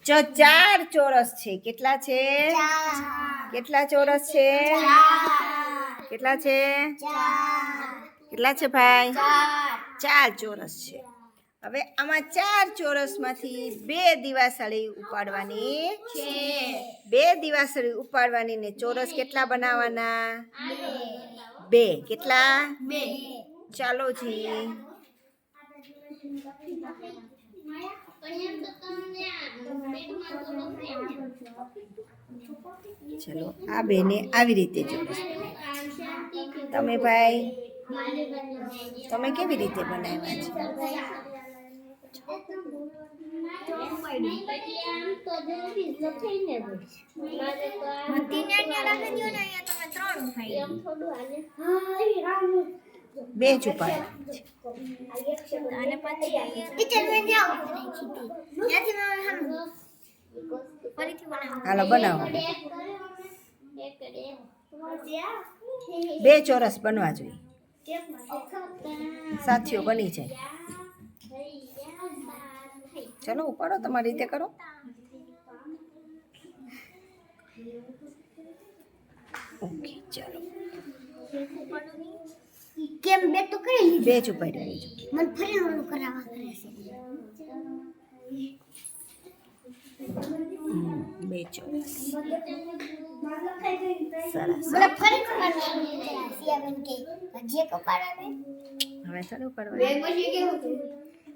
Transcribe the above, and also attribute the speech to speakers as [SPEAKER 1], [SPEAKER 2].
[SPEAKER 1] જો 4 ચોરસ છે. કેટલા છે? કેટલા ચોરસ છે? કેટલા છે? કેટલા છે ભાઈ? 4 ચોરસ છે. હવે આમાં 4 ચોરસમાંથી 2 દિવાસળી ઉપાડવાની છે. 2 દિવાસળી ઉપાડવાની ને ચોરસ કેટલા બનાવવાના? 2. કેટલા? 2. ચાલો જી. ચલો આ બેને આવી રીતે ચોરસ બનાવ્યા. તમે ભાઈ તમે કેવી રીતે બનાવ્યા છે? 2 જ ઉપાડવાના. હાલો બનાવો. 2 ચોરસ બનવા જોઈએ. સાથીઓ બની જાય. ચલો ઉપાડો, તમારી રીતે કરો. ઓકે ચાલો.
[SPEAKER 2] કેમ 2 તો કરી લીધી?
[SPEAKER 1] 2 જ ઉપાડ્યું.
[SPEAKER 2] મને ફરી ઓલું કરાવવા કરે છે.
[SPEAKER 1] 2 ચોરસ.
[SPEAKER 2] સરસ. ફરી કરવાનું સિયાબેન કે જે કપાડા ને
[SPEAKER 1] હવે ચાલો ઉપાડવા.
[SPEAKER 2] પછી કેવું થયું?